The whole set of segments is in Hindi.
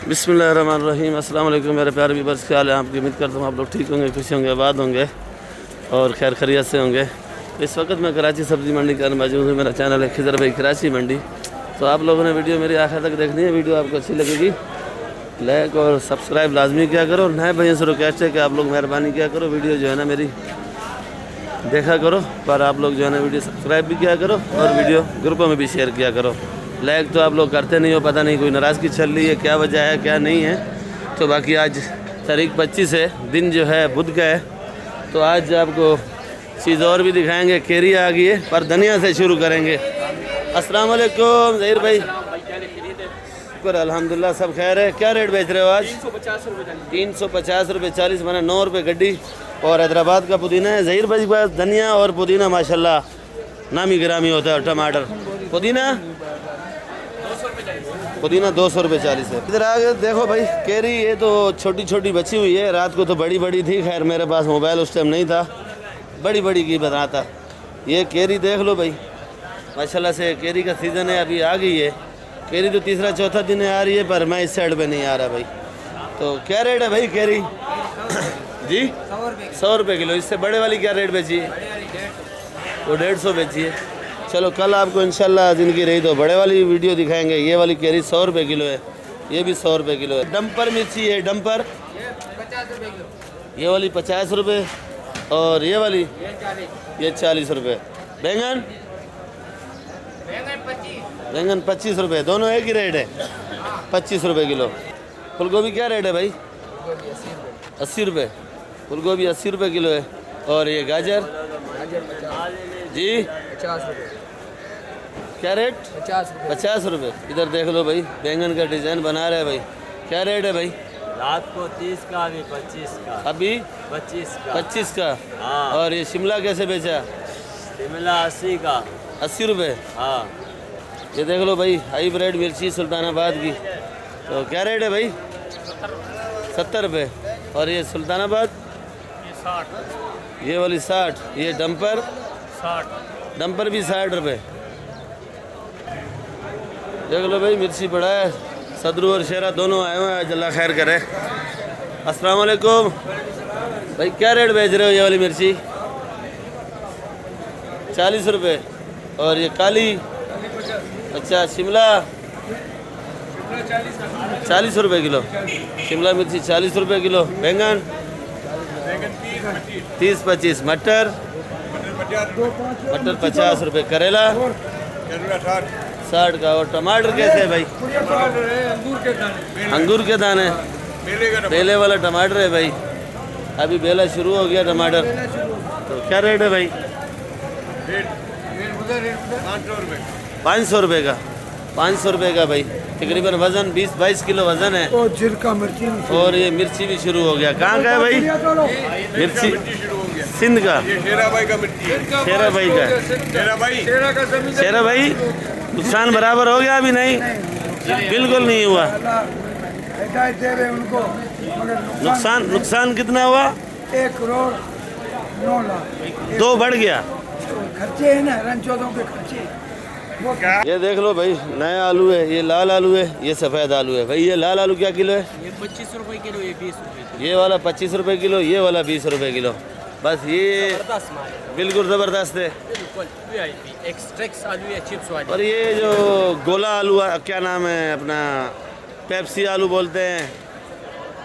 बिस्मिल्लाहिर्रहमानिर्रहीम। अस्सलाम वालेकुम मेरे प्यारे व्यूअर्स, क्या हाल है आपकी। उम्मीद करता हूँ आप लोग ठीक होंगे, खुश होंगे, आबाद होंगे और खैर खैरियत से होंगे। इस वक्त मैं कराची सब्ज़ी मंडी का मौजूद हूँ। मेरा चैनल है खिजर भाई कराची मंडी। तो आप लोगों ने वीडियो मेरी आखिर तक देखनी है। वीडियो आपको अच्छी लगेगी लाइक और सब्सक्राइब लाजमी किया करो। नए भाइयों से रिक्वेस्ट है कि आप लोग मेहरबानी किया करो, वीडियो जो है ना मेरी देखा करो, पर आप लोग जो है ना वीडियो सब्सक्राइब भी किया करो और वीडियो ग्रुपों में भी शेयर किया करो। लाइक तो आप लोग करते नहीं हो, पता नहीं कोई नाराज़गी चल रही है, क्या वजह है क्या नहीं है। तो बाकी आज तारीख 25 है, दिन जो है बुध का है। तो आज आपको चीज़ और भी दिखाएंगे। केरी आ गई है पर धनिया से शुरू करेंगे। अस्सलाम वालेकुम ज़हीर भाई। शुक्र अल्हम्दुलिल्लाह सब खैर है। क्या रेट बेच रहे हो आज? 350 रुपये 40 माना 9 रुपये गड्डी। और हैदराबाद का पुदीना है ज़हीर भाई के पास। धनिया और पुदीना माशाल्लाह नामी गिरामी होता है। टमाटर पुदीना 200 रुपये 40 है। इधर आगे देखो भाई केरी, ये तो छोटी छोटी बची हुई है। रात को तो बड़ी बड़ी थी, खैर मेरे पास मोबाइल उस टाइम नहीं था, बड़ी बड़ी की बताता। ये केरी देख लो भाई माशाल्लाह से। केरी का सीज़न है, अभी आ गई है केरी। तो तीसरा चौथा दिन आ रही है पर मैं इस साइड पे नहीं आ रहा भाई। तो क्या रेट है भाई केरी जी? 100 रुपये किलो। इससे बड़े वाली क्या रेट बेची है? वो 150 बेची है। चलो कल आपको इंशाल्लाह जिनकी रही तो बड़े वाली वीडियो दिखाएंगे। ये वाली केरी 100 रुपये किलो है, ये भी 100 रुपये किलो है। डंपर मिर्ची है, डंपर 50 रुपये किलो। ये वाली 50 रुपये और ये वाली ये 40 रुपये। बैंगन बैंगन 25 रुपये। दोनों एक ही रेट है, 25 रुपये किलो। फूलगोभी क्या रेट है भाई? 80 रुपये। फूलगोभी 80 रुपये किलो है। और ये गाजर जी 50 रुपये। क्या रेट? 50 रुपये। इधर देख लो भाई बैंगन का डिज़ाइन बना रहे हैं भाई। क्या रेट है भाई? रात को 30 का, अभी 25 का। अभी 25 का। हाँ। और ये शिमला कैसे बेचा? शिमला 80 का। 80 रुपये। हाँ। ये देख लो भाई हाईब्रिड मिर्ची सुल्तानाबाद की। तो क्या रेट है भाई? 70 रुपये। और ये सुल्तानाबाद ये वाली 60। ये डंपर 60। डंपर भी 60 रुपये। देख लो भाई मिर्ची पड़ा है। सदरू और शेरा दोनों आए हुए हैं, अल्लाह खैर करे। अस्सलाम वालेकुम भाई। क्या रेट बेच रहे हो ये वाली मिर्ची? 40 रुपये। और ये काली? अच्छा शिमला 40 रुपये किलो। शिमला मिर्ची 40 रुपये किलो। बैंगन 30-25। मटर 50 रुपये। करेला 60 का। और टमाटर कैसे है भाई? अंगूर के दाने बेले वाला टमाटर है भाई। अभी बेला शुरू हो गया टमाटर। तो क्या रेट है भाई? 500 रुपये का। 500 रुपये का भाई। तकरीबन वज़न 20-22 किलो वज़न है। और जिरका मिर्ची और ये मिर्ची भी शुरू हो गया। कहाँ का है भाई मिर्ची? सिंध का। शेरा भाई का मिर्ची है। शेरा भाई का। शेरा भाई नुकसान बराबर हो गया? अभी नहीं, बिल्कुल नहीं हुआ। हिदायत दे रहे उनको, मगर नुकसान कितना हुआ? 1 करोड़ 9 लाख। 2 बढ़ गया। खर्चे है ना, रंचौदों के खर्चे। वो ये देख लो भाई नया आलू है। ये लाल आलू है, ये सफ़ेद आलू है भाई। ये लाल आलू क्या किलो है? ये 25 रुपये किलो, ये 20 रुपये। ये वाला 25 रुपये किलो, ये वाला 20 रुपये किलो। बस ये बिल्कुल ज़बरदस्त है। एक्सट्रैक्स आलू या चिप्स वाली। और ये जो गोला आलू क्या नाम है अपना? पेप्सी आलू बोलते हैं।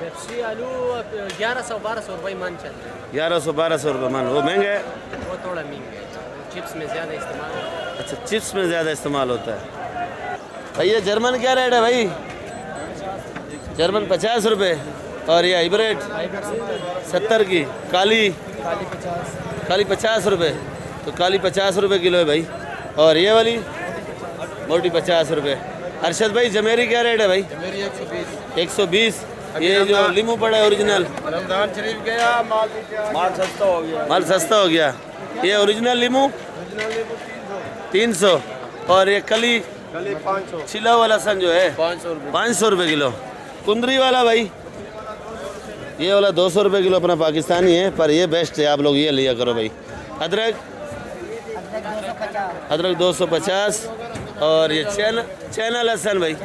पेप्सी आलू 1100-1200 रुपये मन चलते हैं। 1100-1200 रुपये मन। वो महंगा है, वो थोड़ा महंगा है, चिप्स में ज़्यादा इस्तेमाल होता है। अच्छा चिप्स में ज़्यादा इस्तेमाल होता है भाई। ये जर्मन क्या रेट है भाई? जर्मन 50 रुपये। और ये हाइब्रिड 70 की। काली 50 रुपये। तो काली 50 रुपये किलो है भाई। और ये वाली मोटी 50 रुपये। अरशद भाई जमेरी क्या रेट है भाई? 120। ये जो लीमू पड़ा है ओरिजिनल? रमजान शरीफ गया, माल सस्ता हो गया। माल सस्ता हो गया। ये ओरिजिनल लीमू 300। और ये कली 500। छिला वाला सन जो है 500 रुपये किलो। कुंदरी वाला भाई ये वाला 200 रुपये किलो अपना पाकिस्तानी है, पर ये बेस्ट है, आप लोग ये लिया करो भाई। अदरक 250। और ये चैना लहसन भाई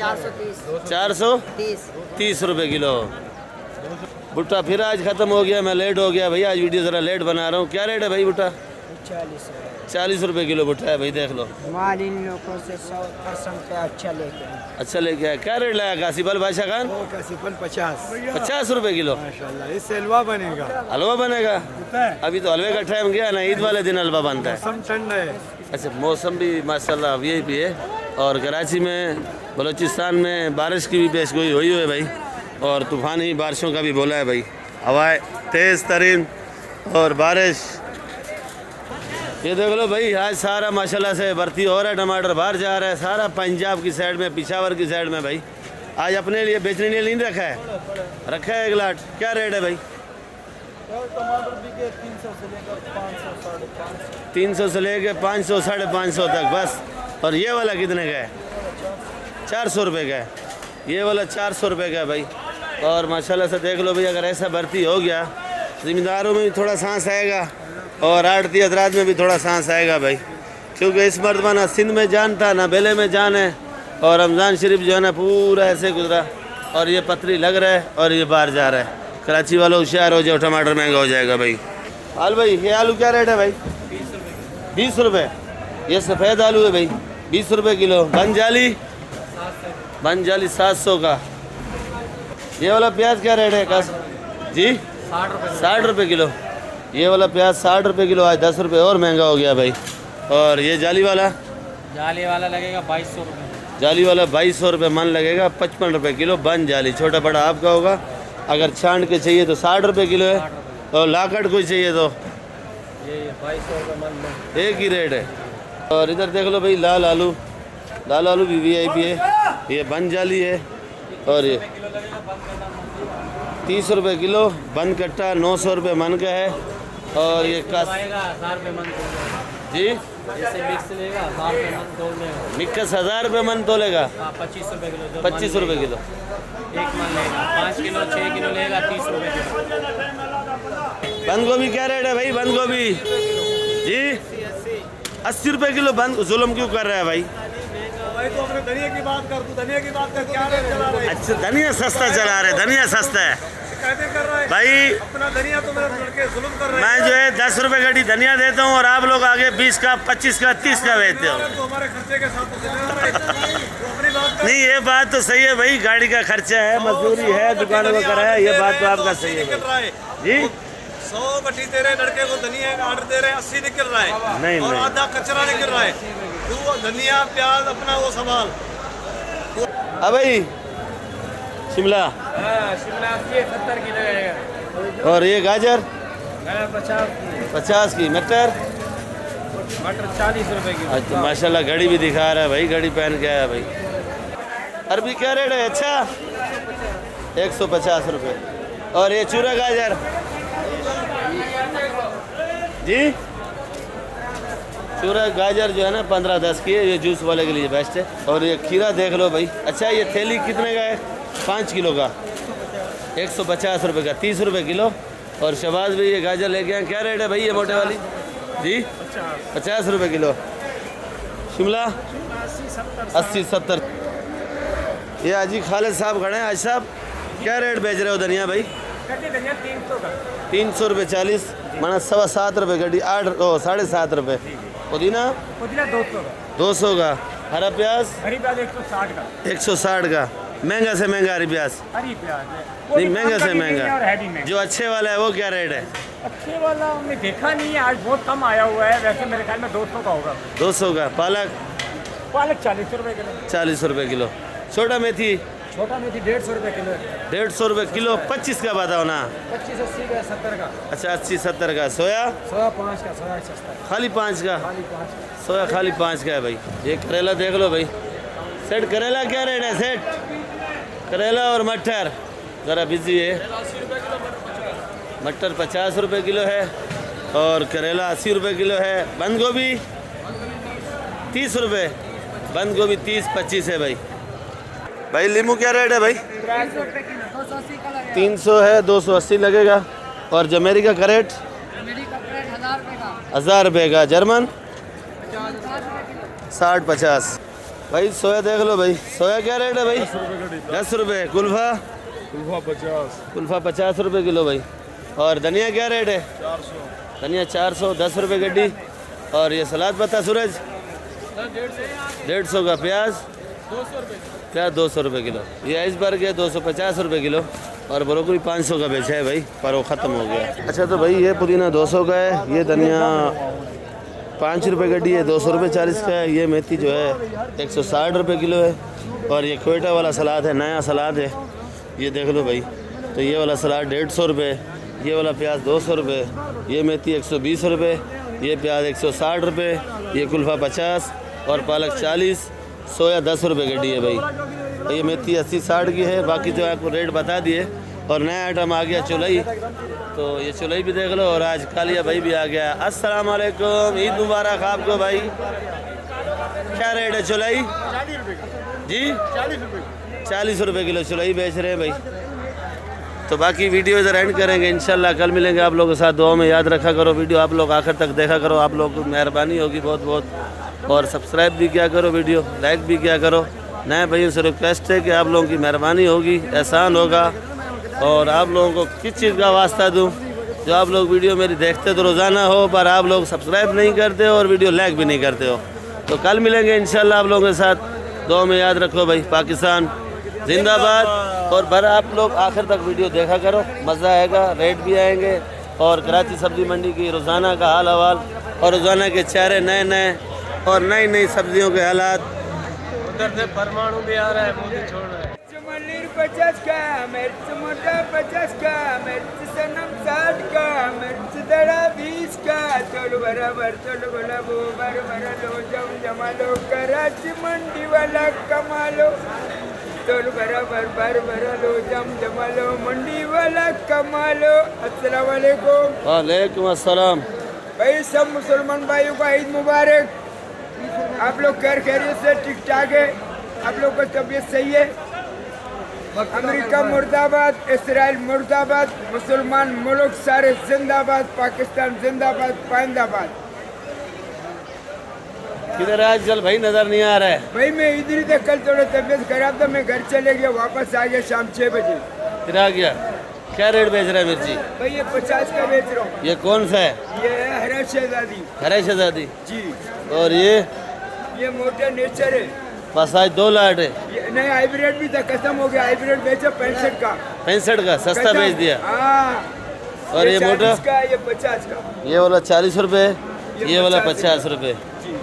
430 रुपये किलो। भुट्टा फिर आज ख़त्म हो गया, मैं लेट हो गया भाई, आज वीडियो ज़रा लेट बना रहा हूँ। क्या रेट है भाई भुट्टा? 40 रुपये किलो भुट्टा है भाई, देख लो। माल इन लोगों से 100% पे अच्छा लेके आए। अच्छा लेके आया। क्या रेट लाया कासिफल बादशाह खान? कासिफल 50 50 रुपये किलो। माशाल्लाह, इससे हलवा बनेगा। हलवा बनेगा? अभी तो हलवे का टाइम गया ना, ईद वाले दिन हलवा बनता है। मौसम ठंडा है। अच्छा, मौसम भी माशाल्लाह वीआईपी है। और कराची में, बलूचिस्तान में बारिश की भी पेशगोई हुई है भाई, और तूफ़ानी बारिशों का भी बोला है भाई। हवाएं तेज़ तरीन और बारिश। ये देख लो भाई, आज सारा माशाल्लाह से भर्ती हो रहा है, टमाटर बाहर जा रहा है सारा। पंजाब की साइड में, पिशावर की साइड में भाई, आज अपने लिए बेचने के लिए नहीं रखा है, रखा है 1 लाट। क्या रेट है भाई? टमाटर बिके 300 से लेकर 500 550। 300 से लेकर 500 550 तक बस। और ये वाला कितने का है? 400 रुपये का है। ये वाला 400 रुपये का है भाई। और माशाल्लाह से देख लो भाई, अगर ऐसा भर्ती हो गया, ज़िम्मेदारों में भी थोड़ा सांस आएगा और आड़ती हजरात में भी थोड़ा सांस आएगा भाई, क्योंकि इस मरतबा ना सिंध में जान था ना बेले में जान है। और रमज़ान शरीफ जो है ना पूरा ऐसे गुजरा, और ये पतरी लग रहा है और ये बाहर जा रहा है। कराची वालों होशियार हो जाओ, टमाटर महंगा हो जाएगा भाई। हाल भाई, ये आलू क्या रेट है भाई? 20 रुपये। ये सफ़ेद आलू है भाई, 20 रुपये किलो। बंजाली 700 का। ये वाला प्याज क्या रेट है कस जी? 60 रुपये किलो। ये वाला प्याज 60 रुपये किलो, आज 10 रुपये और महंगा हो गया भाई। और ये जाली वाला लगेगा 2200 रुपये। जाली वाला 2200 रुपये मन लगेगा, 55 रुपये किलो। बन जाली छोटा बड़ा आपका होगा। अगर छांट के चाहिए तो 60 रुपये किलो है, और लाकड़ कोई चाहिए तो ये 2200 रुपये मन। एक ही रेट है। और इधर देख लो भाई, लाल आलू भी वीआईपी है। ये बन जाली है, और ये 30 रुपये किलो। बंद कट्टा 900 रुपये मन का है। और ये कस 1000 रुपये मन जी, जैसे मिक्स लेगा 1000 रुपये मन तोल देगा। मिक्स 1000 रुपये मन तोलेगा। 25 रुपये किलो। 25 रुपये किलो। एक मन लेगा, 5 किलो 6 किलो लेगा 30 रुपये किलो। बंद गोभी क्या रेट है भाई? बंद गोभी जी 80 रुपये किलो। बंद जुल्म क्यों कर रहा है भाई? तो अपने धनिया की बात कर, तू धनिया की बात कर, क्या रेट चला रहे? अच्छा, धनिया सस्ता चला रहे, धनिया सस्ता है कहते कर रहा है भाई। अपना धनिया तो मेरे लड़के जुल्म कर रहे हैं। मैं जो है 10 रुपये गड्डी धनिया देता हूँ, और आप लोग आगे 20 का 25 का 30 का बेचते हो। तो हमारे खर्चे के साथ तो अपनी बात कर। नहीं, ये बात तो सही है भाई, गाड़ी का खर्चा है, मजदूरी है, दुकानों का किराया है, ये बात तो आपका सही है भाई जी। 100 गड्डी दे रहे लड़के को, धनिया का ऑर्डर दे रहे 80 निकल रहा है। नहीं, और नहीं। आधा कचरा निकल रहा है। तू धनिया प्याज अपना वो संभाल। अब भाई शिमला शिमला 70 किलो रहेगा। और ये गाजर 50 50 की। मटर 40 रुपये किलो। अच्छा, माशाल्लाह घड़ी भी दिखा रहा है भाई, घड़ी पहन के आया भाई। अरबी क्या रेट है? अच्छा 150 रुपये। और ये चूरा गाजर जी, चूरा गाजर जो है ना 15-10 की है, ये जूस वाले के लिए बेस्ट है। और ये खीरा देख लो भाई। अच्छा, ये थैली कितने का है? 5 किलो का 150 रुपये का, 30 रुपये किलो। और शहबाज भाई ये गाजर लेके आए, क्या रेट है भाई ये मोटे वाली जी? 50 रुपये किलो। शिमला 80-70। ये हाजी खालिद साहब खड़े हैं। आज साहब क्या रेट बेच रहे हो धनिया भाई? 300 रुपये 40, माना 7.25 रुपये गड्डी, 7.5 रुपये। पुदीना 200 का। हरा प्याज 160 का। महंगा से महंगा हरी प्याज नहीं, महंगा से महंगा। जो अच्छे वाला है वो क्या रेट है? अच्छे वाला हमने देखा नहीं है, आज बहुत कम आया हुआ है। वैसे मेरे ख्याल में 200 का होगा। 200 का। पालक 40 रुपये किलो। 40 रुपये किलो। छोटा मेथी 150 रुपये किलो। 150 रुपये किलो। 25 का बताओ ना। 25-80 का, 70 का। अच्छा 80-70 का। सोया 5 का, सोया सस्ता खाली 5 का। खाली 5 का। सोया खाली 5 का है भाई। ये करेला देख लो भाई। सेट करेला क्या रेट है? सेट करेला और मटर ज़रा बिजी है। मटर 50 रुपये किलो है, और करेला 80 रुपये किलो है। बंद गोभी 30 रुपये। बंद गोभी 30-25 है भाई। भाई लींबू क्या रेट है भाई? 300 है, 280 लगेगा। और जमेरी का करेट 1000 रुपये का। जर्मन 60-50। भाई सोया देख लो भाई, सोया क्या रेट है भाई? 10 रुपये। कुल्फा? कुल्फा 50 रुपये किलो भाई। और धनिया क्या रेट है? 400। धनिया 400, 10 रुपये गड्डी। और ये सलाद पत्ता सूरज? 150 का। प्याज? 200 रुपये। प्याज 200 रुपये किलो। ये आइसबर्ग है 250 रुपये किलो। और ब्रोकली 500 का बेचा है भाई, पर वो ख़त्म हो गया। अच्छा तो भाई ये पुदीना 200 का है, ये धनिया 5 रुपये गड्डी है, 200 रुपये 40 का है। ये मेथी जो है 160 रुपये किलो है। और ये कोयटा वाला सलाद है, नया सलाद है, ये देख लो भाई। तो ये वाला सलाद 150 रुपये, ये वाला प्याज 200 रुपये, ये मेथी 120 रुपये, ये प्याज 160 रुपये, ये कुल्फ़ा 50 और पालक 40, सोया 10 रुपये गड्डी है भाई। ये मेथी 80-60 की है, बाकी जो आपको रेट बता दिए। और नया आइटम आ गया चुलई, तो ये चुलई भी देख लो। और आज कालिया भाई भी आ गया। अस्सलाम वालेकुम, ईद मुबारक आपको भाई। क्या रेट है चुलई? 40 रुपये जी 40 रुपये 40 रुपये किलो चुलई बेच रहे हैं भाई। तो बाकी वीडियो इधर एंड करेंगे इंशाल्लाह। कल मिलेंगे आप लोगों के साथ। दुआ में याद रखा करो, वीडियो आप लोग आखिर तक देखा करो, आप लोग को मेहरबानी होगी बहुत बहुत। और सब्सक्राइब भी किया करो, वीडियो लाइक भी किया करो। नए भाइयों से रिक्वेस्ट है कि आप लोगों की मेहरबानी होगी, एहसान होगा। और आप लोगों को किस चीज़ का वास्ता दूं, जो आप लोग वीडियो मेरी देखते तो रोज़ाना हो, पर आप लोग सब्सक्राइब नहीं करते हो और वीडियो लाइक भी नहीं करते हो। तो कल मिलेंगे इंशाल्लाह आप लोगों के साथ। दुआ में याद रखो भाई। पाकिस्तान जिंदाबाद। और भर आप लोग आखिर तक वीडियो देखा करो, मज़ा आएगा, रेट भी आएंगे। और कराची सब्ज़ी मंडी की रोज़ाना का हाल हवाल और रोज़ाना के चेहरे नए नए और नई नई सब्जियों के हालात। उधर से परमाणु भी आ रहा है, मोदी छोड़ रहा है। मल्लीर 50 का, मिर्च मोटा 50 का, मिर्च सनम 60 का, मिर्च दड़ा 20 का। चलो बराबर, चलो बोला वो बराबर लो, जमा लो, कराची मंडी वाला कमा लो। चलो बराबर बराबर लो, जमा लो, मंडी वाला कमा लो। अस्सलाम वालेकुम। वालेकुम अस्सलाम। भाई सब मुसलमान भाइयों का ईद मुबारक। आप लोग खैरियत से ठीक ठाक है? आप लोग का तबीयत सही है? अमेरिका मुर्दाबाद, इसराइल मुर्दाबाद, मुसलमान मुल्क सारे जिंदाबाद, पाकिस्तान जिंदाबाद, पाइंदाबाद। किधर आज चल भाई, नजर नहीं आ रहा है भाई मैं इधर ही था, कल थोड़ा तबीयत खराब था, मैं घर चले गया, वापस आ गया शाम 6 बजे। फिर आ गया। क्या रेट बेच रहा है मिर्ची? भाई ये 50 का बेच रहा हूँ। ये कौन सा है? ये है हरा शहजादी। हरा शहजादी जी। और ये मोटा नेचर है। बस आज 2 लाट है। ये नहीं, हाइब्रिड भी था, खत्म हो गया। हाइब्रिड बेचा 65 का। 65 का सस्ता खत्म। बेच दिया। हाँ। और ये मोटा? 40 का, ये 50 का। ये वाला 40 रुपये, ये वाला 50 50 रुपये। जी।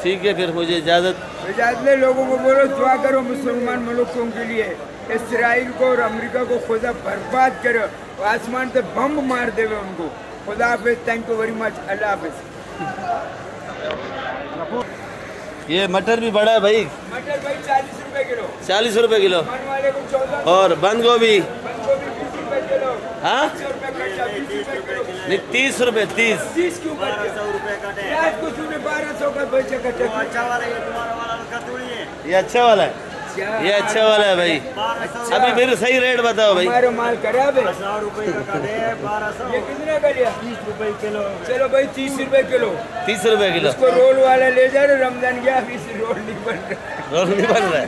ठीक है, फिर मुझे इजाज़त। ले लोगों को बोलो दुआ करो मुसलमान मुल्कों के लिए। इसराइल को और अमेरिका को खुदा बर्बाद करो, आसमान से बम मार देवे उनको। खुदा हाफिज, थैंक यू वेरी मच, अल्लाह हाफिज। ये मटर भी बड़ा है भाई। मटर भाई 40 रुपए किलो। 40 रुपये किलो। मन वाले को 14। और बंद गोभी? बंद गोभी 20 रुपए किलो। हाँ 20 रुपए कट्टा, 20 रुपए किलो। नहीं 30 रुपये। 30 30 क्यों करते? 1200 रुपये का है। रात को तूने 1200 का बेचा कट्टा। अच्छा वाला ये तुम्हारा वाला कतुड़ी है। ये अच्छा वाला है, ये अच्छा वाला है भाई। 1200 अभी मेरे सही रेट बताओ भाई। हमारा माल खराब है। 100 रुपये का है। 1200 ये कितने का लिया? 30 रुपये किलो। चलो भाई 30 रुपए किलो। 30 रुपये किलो। इसको रोल वाला ले जा रहे, रमजान गया अभी से रोल नहीं बन रहा। रोल नहीं बन रहा है।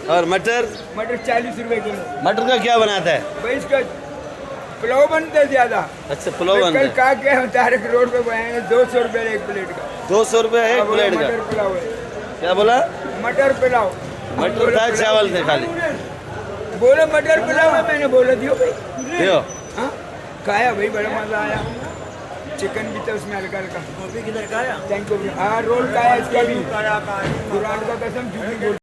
और मटर? मटर 40 रुपए किलो। मटर का क्या बनाता है? भाई इसका पुलाव बनता है ज्यादा। अच्छा पुलाव मैं बनता कल है। कहा के हम तारक रोड पे बनाएंगे 200 रुपए एक प्लेट का। 200 रुपये एक अब प्लेट मटर का। पुलाव है। क्या बोला? मटर पुलाव। मटर था, चावल थे खाली। बोलो मटर पुलाव है, मैंने बोला दियो भाई। दियो। हाँ खाया भाई, बड़ा मजा आया। चिकन भी था उसमें हल्का हल्का। गोभी किधर का है? Thank you. हाँ रोल खाया इसका भी। काया का कुरान का कसम झूठी बोल